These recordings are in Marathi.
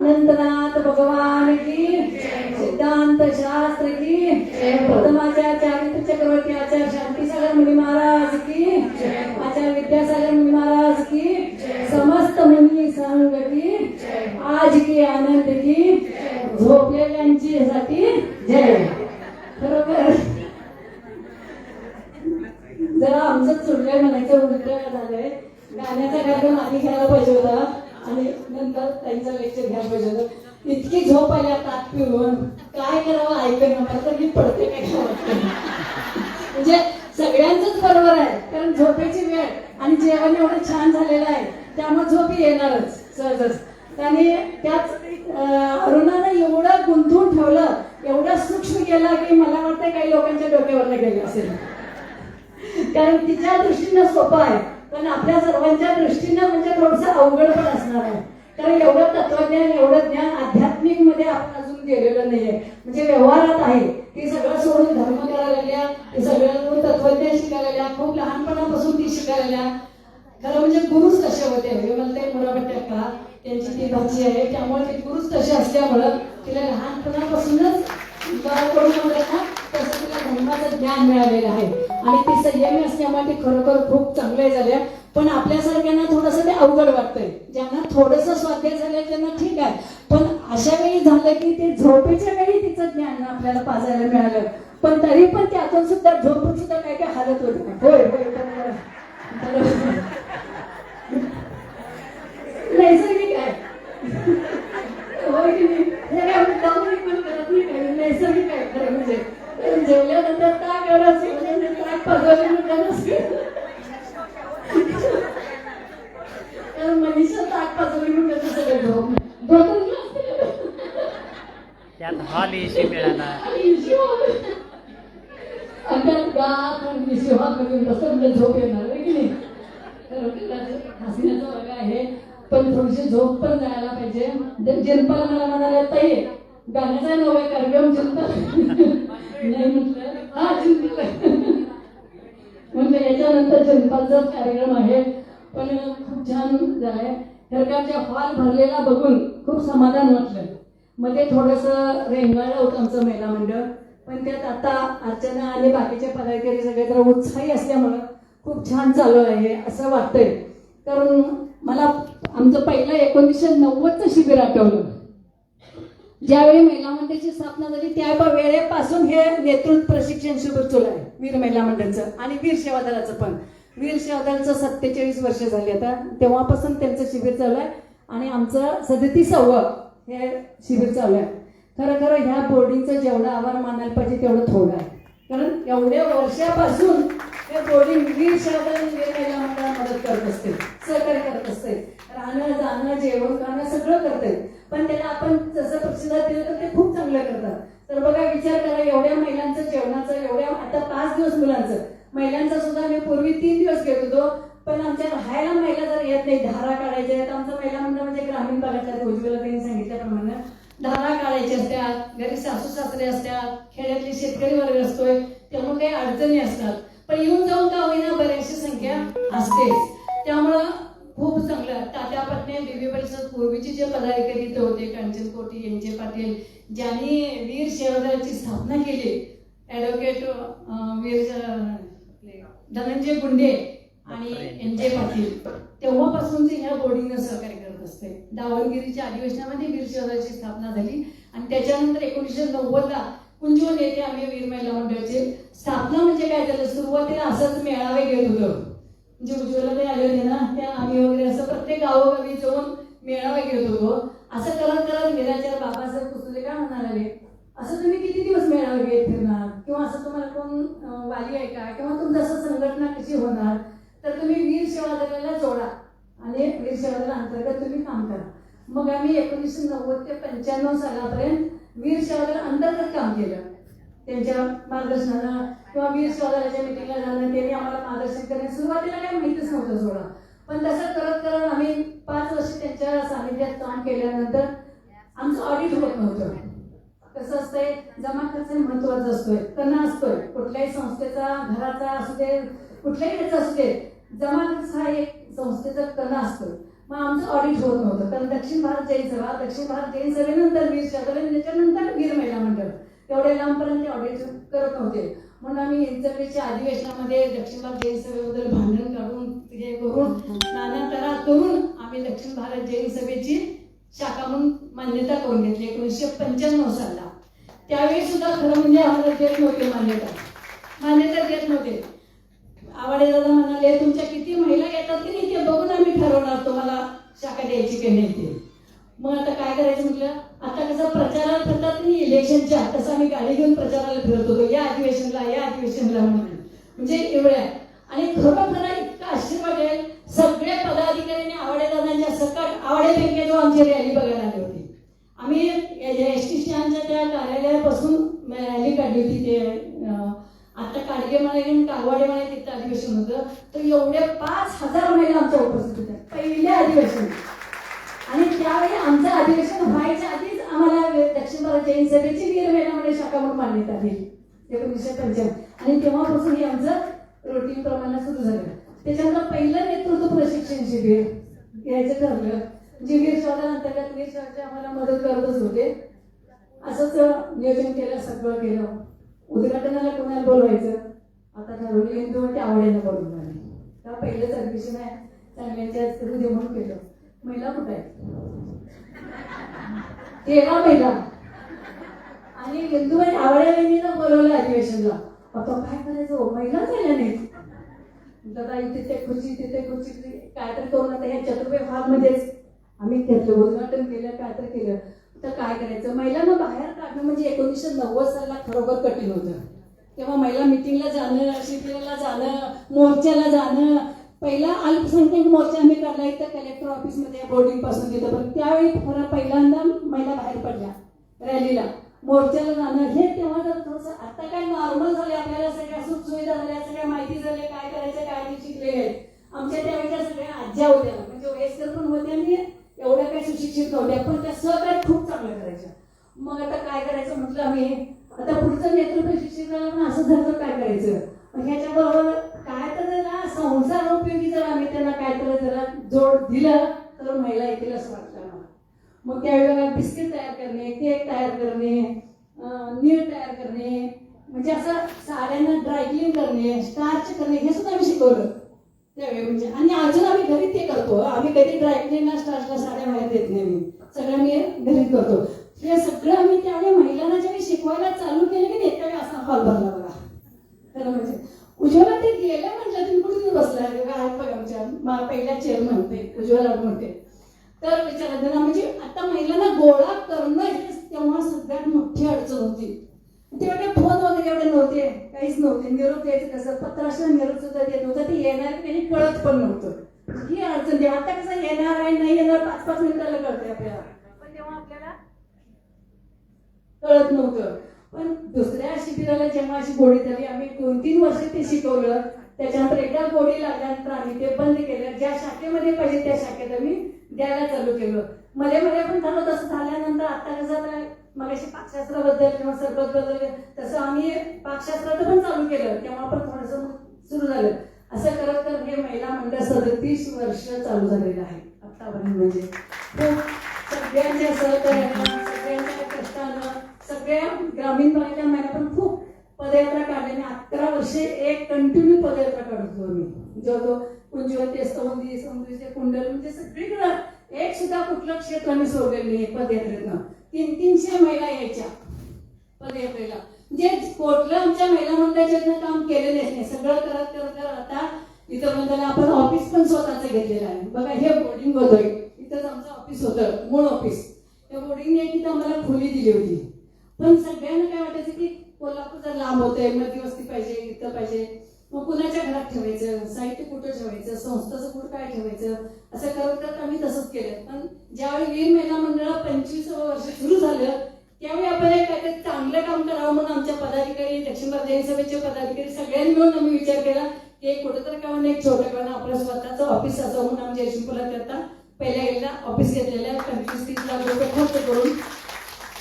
अनंतनाथ भगवान की, सिद्धांत शास्त्र की, प्रथमाचार्य चारित्र चक्रवर्ती आचार्य शांतीसागर मुनी महाराज की, आचार्य विद्यासागर मुनी महाराज की, समस्त मुनी संघ की, आज की आनंद की, झोपलेल्यांची साठी जय. बरोबर. जरा आमचं चुडलंय म्हणायचं उलट झालंय. गाण्याचा कार्यक्रम आधी घ्यायला पाहिजे होता आणि नंतर त्यांचं लेक्चर घ्यायला पाहिजे होतं. इतकी झोप आली आता ताट पिऊन काय करावं ऐकणं मला तर मी पडते काय वाटतं. म्हणजे सगळ्यांचंच बरोबर आहे कारण झोपेची वेळ आणि जेवण एवढं छान झालेलं आहे त्यामुळे झोप येणारच सहजच. आणि त्याच अरुणानं एवढं गुंतवून ठेवलं एवढं सूक्ष्म केलं की मला वाटतं काही लोकांच्या डोक्यावर गेलं असेल कारण तिच्या दृष्टीनं सोपं आहे पण आपल्या सर्वांच्या दृष्टीनं म्हणजे थोडंसं अवघड पण असणार आहे कारण एवढं तत्वज्ञान एवढं ज्ञान आध्यात्मिक मध्ये आपण अजून गेलेलं नाहीये. म्हणजे व्यवहारात आहे ती सगळं सोडून धर्म करायला ते सगळं तत्वज्ञान शिकायला खूप लहानपणापासून ती शिकायला. खरं म्हणजे गुरुच तसे होते मला ते मुलाभट्टी का त्यांची ती भाची आहे त्यामुळे ते गुरुच तसे असल्यामुळं तिला लहानपणापासूनच करून म्हणतात ना तसं तिला धर्माचं ज्ञान मिळालेलं आहे आणि ती संयमी असल्यामुळे ती खरोखर खूप चांगल्या झाल्या. पण आपल्यासारख्यांना थोडंसं ते अवघड वाटतंय ज्यांना थोडंसं स्वाध्याय झालंय त्यांना ठीक आहे पण अशा वेळी झालं की ते झोपेच्या वेळी तिचं ज्ञान आपल्याला पाजायला मिळालं पण तरी पण त्यातून सुद्धा झोपून सुद्धा काय काय हालत होती. होय नैसर्गिक आहे होय की नाही नैसर्गिक आहे खरं म्हणजे जेवल्यानंतर ताक एवढं ताक पाजवल्यानंतर मनीषा ताक पाजवली म्हणून सगळं झोप त्यात हॉल एसी मिळाला झोप येणार आहे की नाही. हसण्याचा वर्ग आहे पण थोडीशी झोप पण जायला पाहिजे. जिंपाला मला म्हणाले ताई गाण्याचा नवा कार्यक्रम जिंपा नाही म्हटलं हा जिंपला म्हणजे याच्यानंतर जिंपाचा कार्यक्रम आहे पण खूप छान आहे. सरकारच्या हॉल भरलेला बघून खूप समाधान वाटलं. मध्ये थोडंसं रेंगाळलं होतं आमचं महिला मंडळ पण त्यात आता अर्चना आणि बाकीचे पदाधिकारी सगळे जरा उत्साही असल्यामुळं खूप छान चालू आहे असं वाटतंय. कारण मला आमचं पहिलं 1990चं शिबिर आठवलं ज्यावेळी महिला मंडळाची स्थापना झाली त्या वेळेपासून हे नेतृत्व प्रशिक्षण शिबिर चालू आहे वीर महिला मंडळाचं आणि वीर सेवा दलाचं पण. वीर सेवा दलाचं 47 वर्ष झाली आता तेव्हापासून त्यांचं शिबिर चालू आहे आणि आमचं 37वं हे शिबिर चालू आहे. खरं खरं ह्या बोर्डिंगचं जेवढं आभार मानायला पाहिजे तेवढं थोडं आहे कारण एवढ्या वर्षापासून हे बोर्डिंग वीर सेवा दल वीर महिला मंडळाला मदत करत असते सहकार्य करत असते राहणं जाणं जेवण खाणं सगळं करते पण त्याला आपण जसं प्रतिसाद दिलं तर ते खूप चांगलं करतात. तर बघा विचार करा एवढ्या महिलांचं जेवणाचं एवढ्या आता 5 दिवस मुलांचं महिलांचा सुद्धा मी पूर्वी 3 दिवस घेत होतो पण आमच्या राहायला महिला जर येत नाही धारा काढायच्या आहेत. आमचं महिला मंडळ म्हणजे ग्रामीण भागातल्या उज्ज्वला त्यांनी सांगितल्याप्रमाणे धारा काढायच्या असतात घरी सासू सासरे असतात खेड्यातले शेतकरी वर्ग असतोय त्यामुळे काही अडचणी असतात पण येऊन जाऊन का होईना बऱ्याचशी संख्या असतेच. त्यामुळं खूप चांगलं तात्या पटणे बीबी परिषद पूर्वीचे जे पदाधिकारी इथे होते कांचन कोटी यांचे पाटील ज्यांनी वीर सेवा दलाची स्थापना केली ॲडव्होकेट वीर धनंजय गुंडे आणि यांचे पाटील तेव्हापासून ते ह्या बोर्डिंगनं सहकार्य करत असते. दावणगिरीच्या अधिवेशनामध्ये वीर सेवा दलाची स्थापना झाली आणि त्याच्यानंतर 1990ला कुंजवन येथे आम्ही वीर महिला मंडळाची स्थापना म्हणजे काय झालं सुरुवातीला असंच मेळावे घेत होतो म्हणजे उज्ज्वला ते आले होते ना त्या आम्ही वगैरे असं प्रत्येक गावोगावी जाऊन मेळावे घेत होतो. असं करत करत निराचार बाबासाहेब पुस्तके काय म्हणाले असं तुम्ही किती दिवस मेळावे घेत फिरणार किंवा असं तुम्हाला कोण वाली आहे का किंवा तुमचं असं संघटना कशी होणार तर तुम्ही वीर सेवा दलाला जोडा आणि वीर सेवा दला अंतर्गत तुम्ही काम करा. मग आम्ही 1990 ते 95 सालापर्यंत वीर सेवा दल अंतर्गत काम केलं त्यांच्या मार्गदर्शनानं किंवा वीर सेवा दलाच्या मिटिंगला जाणं त्यांनी आम्हाला मार्गदर्शन करणे सुरुवातीला काही माहितीच नव्हतं सोडा पण तसं करत करत आम्ही 5 वर्ष त्यांच्या सानिध्यात काम केल्यानंतर आमचं ऑडिट होत नव्हतं. कसं असतंय जमा खर्च महत्वाचा असतोय कणा असतोय कुठल्याही संस्थेचा घराचा असू दे कुठल्याही याचा असू दे जमा खर्च हा एक संस्थेचा कणा असतो मग आमचं ऑडिट होत नव्हतं, कारण दक्षिण भारत जैन सभेनंतर वीर शहर, त्याच्यानंतर वीर महिला मंडळ, एवढे लांबपर्यंत ऑडिट करत नव्हते. म्हणून आम्ही इंचरवेच्या अधिवेशनामध्ये दक्षिण भारत जैन सभेबद्दल भांडण काढून हे करून नाना तऱ्हा करून आम्ही दक्षिण भारत जैन सभेची शाखा म्हणून मान्यता करून घेतली 1995 सालला. त्यावेळी सुद्धा खरं म्हणजे आम्हाला देत नव्हते मान्यता देत नव्हते. आवाडे दादा म्हणाले तुमच्या किती महिला येतात की नाही ते बघून आम्ही ठरवणार तुम्हाला शाखा द्यायची की नाही ते. मग आता काय करायचं म्हटलं, आता कसं प्रचाराला फिरतात की इलेक्शनच्या, तसं आम्ही गाडी घेऊन प्रचाराला फिरत होतो, या अधिवेशनला म्हणून. म्हणजे एवढ्या आणि खरोखर इतका आशीर्वाद आहे. सगळ्या पदाधिकाऱ्यांनी आवाडे दादांच्या सकट आवाडे बँकेजवळ आमची रॅली बघायला आली होती. आम्ही एसटी स्टँडच्या त्या कार्यालयापासून रॅली काढली होती. ते आता काडगे म्हणे कागवाडे म्हणे तिथं अधिवेशन होतं, तर एवढे 5000 महिला आमच्या उपस्थित होत्या पहिल्या अधिवेशन. आणि त्यावेळी आमचं अधिवेशन व्हायच्या आधीच आम्हाला दक्षिण भारत जैन सभेची वीर महिला मंडळ शाखा म्हणून मान्यता दिली 1995. आणि तेव्हापासून हे आमचं रुटीन प्रमाणे सुरू झालं. त्याच्यानंतर पहिलं नेतृत्व प्रशिक्षण शिबिर घ्यायचं ठरलं. जे वीर शहरा अंतर्गत वीर शहराचे आम्हाला मदत करतच होते. असंच नियोजन केलं, सगळं केलं. उद्घाटनाला कोणाला बोलवायचं आता ठरवलं, इंदू ते आवडेनं बोलवणार का पहिलंच अधिवेशन आहे चांगल्याच्या हृदय म्हणून केलं. महिला कुठं आहे 13 महिला आणि इंदूबाई आवडेनं बोलवलं अधिवेशनला. आता काय करायचं, महिला झाल्या नाहीत. दादा तिथे खुर्ची काय तर करून आता ह्या चतुर्वेद भागमध्येच आम्ही घेतलं, उद्घाटन केलं, काय तर केलं. तर काय करायचं, महिलांना बाहेर काढणं म्हणजे 1990 सालला खरोखर कठीण होतं. तेव्हा महिला मिटिंगला जाणं, शिबिराला जाणं, मोर्चाला जाणं. पहिला अल्पसंख्याक मोर्चा आम्ही काढला इथं कलेक्टर ऑफिसमध्ये बोर्डिंग पासून तिथं. पण त्यावेळी पहिल्यांदा महिला बाहेर पडल्या रॅलीला, मोर्चाला जाणं. हे तेव्हा जर थोडंसं, आता काय नॉर्मल झाले, आपल्याला सगळ्या सुखसुविधा झाल्या, सगळ्या माहिती झाली, काय करायचं काय ते शिकलेले आहेत. आमच्या त्यावेळेच्या सगळ्या आज्या होत्या, म्हणजे वयस्कर पण होत्या आणि एवढ्या काही सुशिक्षित नव्हत्या, पण त्या सहकार्य खूप चांगलं करायच्या. मग आता काय करायचं म्हटलं आम्ही, आता पुढचं नेतृत्व शिक्षिकाला पण असं झालं काय करायचं. ह्याच्याबरोबर काय तर जरा संसार उपयोगी जर आम्ही त्यांना काय तर जरा जोड दिलं तर महिला येतील असं वाटतं मला. मग त्यावेळेला बिस्किट तयार करणे, केक तयार करणे, नीळ तयार करणे, म्हणजे असं साड्यांना ड्रायक्लीन करणे, स्टार्च करणे, हे सुद्धा आम्ही शिकवलं त्यावेळी. म्हणजे आणि अजून आम्ही घरी ते करतो. आम्ही कधी ड्रायक्लीनला स्टार्चला साड्या बाहेर देत नाही, मी सगळं मी घरी करतो. हे सगळं आम्ही त्यावेळी महिलांना ज्यावेळी शिकवायला चालू केलं की नाही त्यावेळी असा हॉल भरला बघा. खरं म्हणजे उज्ज्वला ते गेलं म्हटलं तुम्ही कुठे बसला आहे बघा, आमच्या पहिल्या चेअरमन ते उज्ज्वला म्हणते. तर विचारा म्हणजे आता महिलांना गोळा करणं हे तेव्हा सगळ्यात मोठी अडचण होती. तेव्हा काही फोन वगैरे एवढे नव्हते, काहीच नव्हते. निरोप द्यायचं कसं, पत्राशिवाय निरोप सुद्धा देत नव्हतं. ते येणार त्यांनी कळत पण नव्हतं ही अडचण. आता कसं येणार आहे नाही येणार 5-5 मिनिटाला कळते आपल्याला, पण तेव्हा आपल्याला कळत नव्हतं. पण दुसऱ्या शिबिराला जेव्हा अशी गोडी झाली, आम्ही 2-3 वर्ष ते शिकवलं. त्याच्यानंतर एकदा गोडी लागल्यानंतर आम्ही ते बंद केलं. ज्या शाखेमध्ये पाहिजे त्या शाखेत आम्ही द्यायला चालू केलं. मध्ये पण झालं. तसं झाल्यानंतर आता कसं मगाशी पाकशास्त्राबद्दल किंवा सरबतबद्दल तसं आम्ही पाकशास्त्राचं पण चालू केलं. तेव्हा पण थोडंसं सुरू झालं. असं करत करत हे महिला मंडळ 37 वर्ष चालू झालेलं आहे आतापर्यंत. म्हणजे सगळ्यांच्या सहकार्यानं, सगळ्यांच्या कष्टानं, सगळ्या ग्रामीण भागाच्या महिला पण खूप पदयात्रा काढल्याने 11 वर्षे एक कंटिन्यू पदयात्रा काढतो आम्ही. जो कुंजवती समुद्रीचे कुंडल म्हणजे सगळीकडं एक सुद्धा कुठलं क्षेत्र आम्ही सोडलेलं नाही. पदयात्रेतनं 300-300 महिला यायच्या पदयात्रेला. म्हणजे कुठलं आमच्या महिला मंडळाच्यातनं काम केलेलं नाही. सगळं करत करत आता इथं म्हणताना आपण ऑफिस पण स्वतःच घेतलेलं आहे बघा. हे बोर्डिंग होतं, इथंच आमचं ऑफिस होतं, मूळ ऑफिस. त्या बोर्डिंगने तिथं आम्हाला खोली दिली होती. पण सगळ्यांना काय वाटायचं की कोल्हापूर जर लांब होतंय, मध्यवस्ती पाहिजे, इथं पाहिजे, मग कुणाच्या घरात ठेवायचं, साहित्य कुठं ठेवायचं, संस्थाचं कुठं काय ठेवायचं, असं करत करत आम्ही तसंच केलं. पण ज्यावेळी वीर महिला मंडळ 25वं वर्ष सुरू झालं त्यावेळी आपण एक काहीतरी चांगलं काम करावं म्हणून आमच्या पदाधिकारी, दक्षिण भारत जैन सभेचे पदाधिकारी सगळ्यांनी मिळून आम्ही विचार केला की कुठेतरी का एक छोटं किंवा आपलं स्वतःचं ऑफिस असावं म्हणून आमच्या जयसिंगपूरला करता पहिल्या एकदा ऑफिस घेतलेलं आहे. 25-30 लाख रुपये खर्च करून.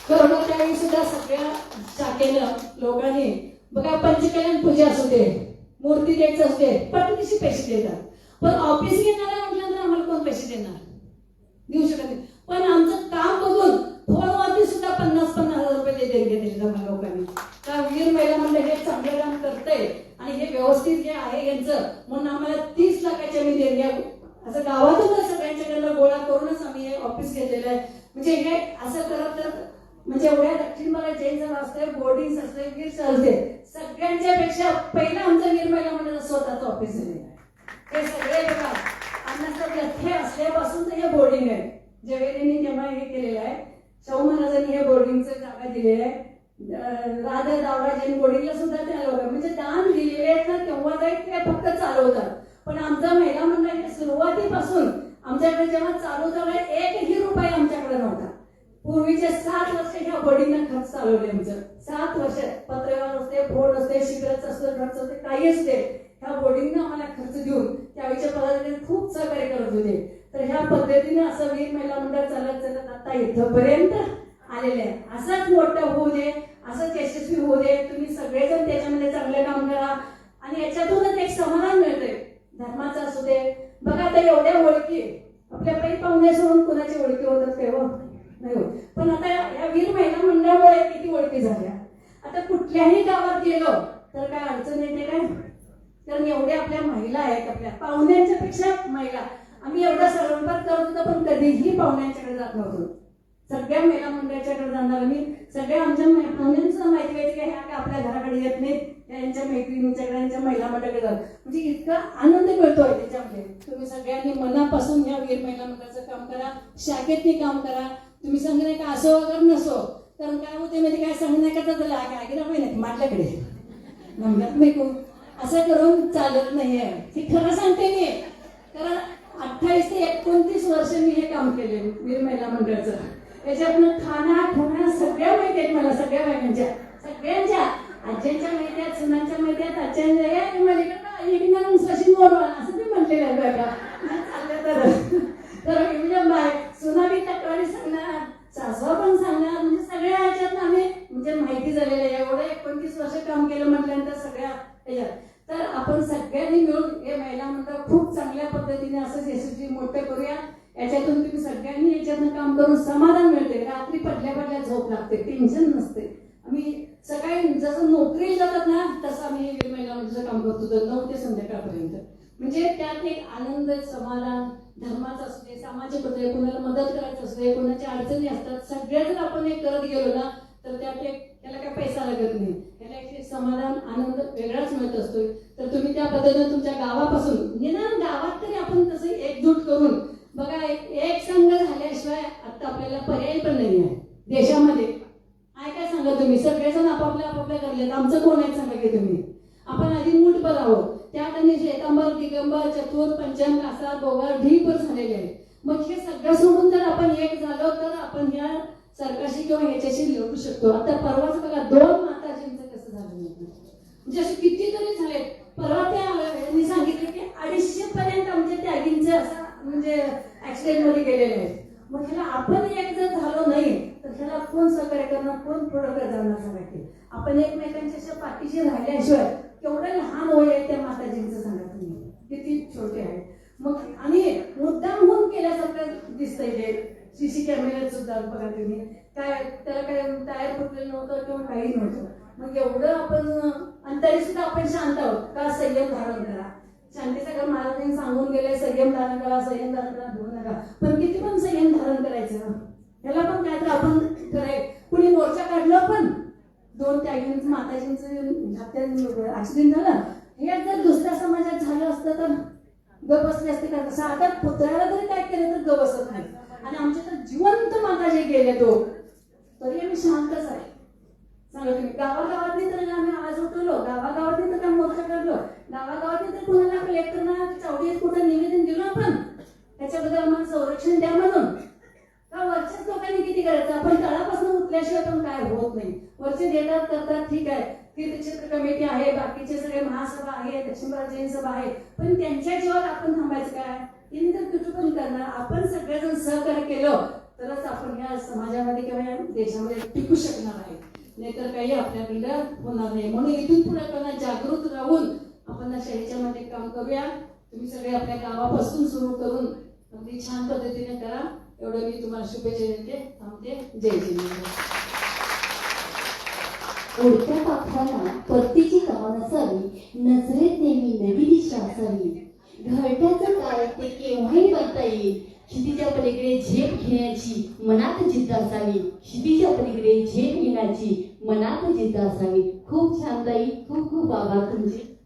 कोरोना त्यावेळी सुद्धा सगळ्या शाखेनं लोकांनी बघा पंचकल्याण पूजा असू दे, मूर्ती द्यायचं असते, पटदिशी पैसे देतात. पण ऑफिस घेणारा म्हटल्यानंतर आम्हाला कोण पैसे देणार. देऊ शकत नाही. पण आमचं काम बघून फोनवरती सुद्धा 50,000 रुपये ते देणगे दिले आम्हाला लोकांनी. का वीर महिला मंडळ हे चांगलं काम करतंय आणि हे व्यवस्थित जे आहे यांचं, म्हणून आम्हाला 30 लाखाच्या मी देणग्या असं गावातूनच सगळ्यांच्याकडनं गोळा करूनच आम्ही हे ऑफिस घेतलेलं आहे. म्हणजे हे असं करत म्हणजे एवढ्या दक्षिण भागात जैन असते, बोर्डिंग असते, वीर चालते, सगळ्यांच्या पेक्षा पहिलं आमचं वीर महिला मंडळ स्वतःचं ऑफिस झालेलं आहे. हे सगळे बघा अण्णासाहेब हे असल्यापासून तर हे बोर्डिंग आहे. जवेरींनी तेव्हा हे केलेलं आहे. शाहू महाराजांनी हे बोर्डिंगचं जागा दिलेली आहे. राधा दावरा जैन बोर्डिंगला सुद्धा ते आलं होतं. म्हणजे दान दिलेले आहेत ना तेव्हा ते फक्त चालवतात. पण आमचं महिला मंडळ सुरुवातीपासून आमच्याकडे जेव्हा चालू झालं 1ही रुपया आमच्याकडे नव्हता. पूर्वीचे 7 वर्ष ह्या बोर्डिंगला खर्च चालवले आमचं. 7 वर्ष पत्रव्यवहार असते, फोड असते, शिबिराचं असतं, खर्च असते, काही असते. ह्या बोर्डिंगनं आम्हाला खर्च देऊन त्यावेळेच्या पदाधिकारी खूप सहकार्य करत होते. तर ह्या पद्धतीने असं वीर महिला मंडळ चालत चालत आता इथपर्यंत आलेले आहे. असंच मोठं होऊ दे, असंच यशस्वी होऊ दे. तुम्ही सगळेजण त्याच्यामध्ये चांगलं काम करा आणि याच्यातूनच एक समाधान मिळतंय. धर्माचं असू दे. बघा आता एवढ्या ओळखी आपल्या काही पाहुणे सोडून कोणाची ओळखी होतात काय हो? नाही होत. पण आता या वीर महिला मंडळामुळे किती ओळखी झाल्या. आता कुठल्याही गावात गेलो तर काय अडचण येते काय? कारण एवढ्या आपल्या महिला आहेत, आपल्या पाहुण्यांच्या पेक्षा महिला. आम्ही एवढा सरंपात करत होतो पण कधीही पाहुण्यांच्याकडे जात नव्हतो. सगळ्या महिला मंडळाच्याकडे जाणार आम्ही. सगळ्या आमच्या पाहुण्यांना माहिती व्हायची की ह्या काय आपल्या घराकडे येत नाहीत, यांच्या मैत्रिणींच्याकडे यांच्या महिला मंडळाकडे जातात. म्हणजे इतका आनंद मिळतोय त्याच्यामध्ये. तुम्ही सगळ्यांनी मनापासून या वीर महिला मंडळाचं काम करा, शाखेतनी काम करा. तुम्ही संगणक असो अगर नसो, कारण काय होते म्हणजे काय संगणकाचा झाला काय की नाही माझ्याकडे नमल्यात नाही असं करून चालत नाहीये. हे खरं सांगते मी. कारण 28 ते 29 वर्ष मी हे काम केले वीर महिला मंडळाचं. याच्यातनं खाना खुणा सगळ्या माहिती आहेत मला, सगळ्या बायकांच्या, सगळ्यांच्या आज्यांच्या माहिती आहेत, सुनांच्या माहिती आहेत, आज्यांच्या मलिकडनं सचिन बोलवा असं ते म्हटलेलं आहे बायका चाललं. तर म्हणजे सुना बी तक्रारी सांगणार, सासवा पण सांगणार. म्हणजे सगळ्या ह्याच्यात आम्ही म्हणजे माहिती झालेलं आहे. एवढं 29 वर्ष काम केलं म्हटल्यानंतर सगळ्या ह्याच्यात. तर आपण सगळ्यांनी मिळून हे महिला मंडळ खूप चांगल्या पद्धतीने असंच यशस्वी मोठं करूया. याच्यातून तुम्ही सगळ्यांनी याच्यातनं काम करून समाधान मिळते. रात्री पडल्या पडल्या झोप लागते, टेन्शन नसते. आम्ही सकाळी जसं नोकरीला जातात ना तसं आम्ही वीर महिला मंडळाचं काम करतो 9 ते संध्याकाळपर्यंत. म्हणजे त्यात एक आनंद, समाधान, धर्माचं असू दे, सामाजिक होते, कोणाला मदत करायचं असू दे, कोणाच्या अडचणी असतात, सगळ्या जर आपण एक करत गेलो ना तर त्यात एक त्याला काही पैसा लागत नाही. त्याला एक समाधान, आनंद वेगळाच मिळत असतो. तर तुम्ही त्या पद्धतीने तुमच्या गावापासून निदान गावात तरी आपण तसं एकजूट करून बघा. एक संघ झाल्याशिवाय आता आपल्याला पर्याय पण नाही आहे देशामध्ये. काय सांगा तुम्ही? सगळेजण आपापल्या करलेत. आमचं कोण आहे सांगा की तुम्ही? आपण आधी मूठभर आहोत. त्यात आणि श्वेतांबर, दिगंबर, चतुर, पंचम, कासा, गोवार ढीपर झालेले आहेत. मग हे सगळं सोडून जर आपण एक झालो तर आपण ह्या सरकारशी किंवा ह्याच्याशी लढू शकतो. आता परवाच बघा 2 माताजींचं कसं झालं म्हणजे असे कितीतरी झाले. परवा त्यांनी सांगितलं की 250 पर्यंत आमच्या त्यागींचे असं म्हणजे ऍक्सिडेंट मध्ये गेलेले आहेत. मग ह्याला आपण एक जर झालो नाही तर ह्याला कोण सहकार्य करणार, कोण पुढे जाणार सांगा. आपण एकमेकांच्या पाठीशी राहिल्याशिवाय केवढं लहान वय आहे त्या माताजींचं सांगा तुम्ही, किती छोटे आहे. मग आणि मुद्दाम होऊन केल्यासारखं दिसतंय ते. सीसी कॅमेऱ्यात सुद्धा बघा तुम्ही. काय त्याला काय टायर फुटलेलं नव्हतं किंवा काही नव्हतं. मग एवढं आपण आणि तरी सुद्धा आपण शांत आहोत का? संयम धारण करा. शांतीचा महाराजांनी सांगून गेले संयम धारण करा, संयम धारण करा, धुवू नका. पण किती पण संयम धारण करायचं ह्याला पण काय तर आपण कराय. कुणी मोर्चा काढलं पण 2 त्यागींचं माताजींचं ऍक्सिडेंट झालं. हे जर दुसऱ्या समाजात झालं असतं तर ग बसले असते का? कसं आता पुतळ्याला तरी काय केलं तर ग बसत नाही. आणि आमच्या तर जिवंत माताजी गेले तरी आम्ही शांतच आहे सांगा तुम्ही. गावागावातली तर आम्ही आवाज उठवलो, गावागावातली तर मोर्चा काढलो, गावागावातली तर कुणाला कलेक्टरना चावडीत कुठं निवेदन दिलं आपण त्याच्याबद्दल आम्हाला संरक्षण द्या म्हणून. का वरच्याच लोकांनी किती करायचं? आपण तळापासून उठल्याशिवाय पण काय होत नाही. वरचे देतात करतात ठीक आहे. तीर्थक्षेत्र कमिटी आहे, बाकीचे सगळे महासभा आहे, दक्षिण भारत जैन सभा आहे, पण त्यांच्या जीवावर आपण थांबायचं काय? त्यांनी तर कुठं पण करणार. आपण सगळेजण सहकार्य केलं तरच आपण या समाजामध्ये किंवा या देशामध्ये टिकू शकणार आहे. नाहीतर काही आपल्याकडं होणार नाही. म्हणून इथून पुढे त्यांना जागृत राहून आपण शहराच्या मध्ये काम करूया. तुम्ही सगळे आपल्या गावापासून सुरू करून अगदी छान पद्धतीने करा. एवढं मी तुम्हाला शुभेच्छा देते. थांबते. जय जिनेंद्र. उडत्या पाखरांना परतीची कमान असावी, नजरेत नेहमी नवी दिशा असावी. घरट्याचं काय ते केव्हाही बनता येईल. क्षितिजा पलीकडे झेप घेण्याची मनात जिद्द असावी. क्षितिजा पलीकडे झेप घेण्याची मनात जिद्द असावी. खूप छान ताई, खूप खूप आभार तुमचे.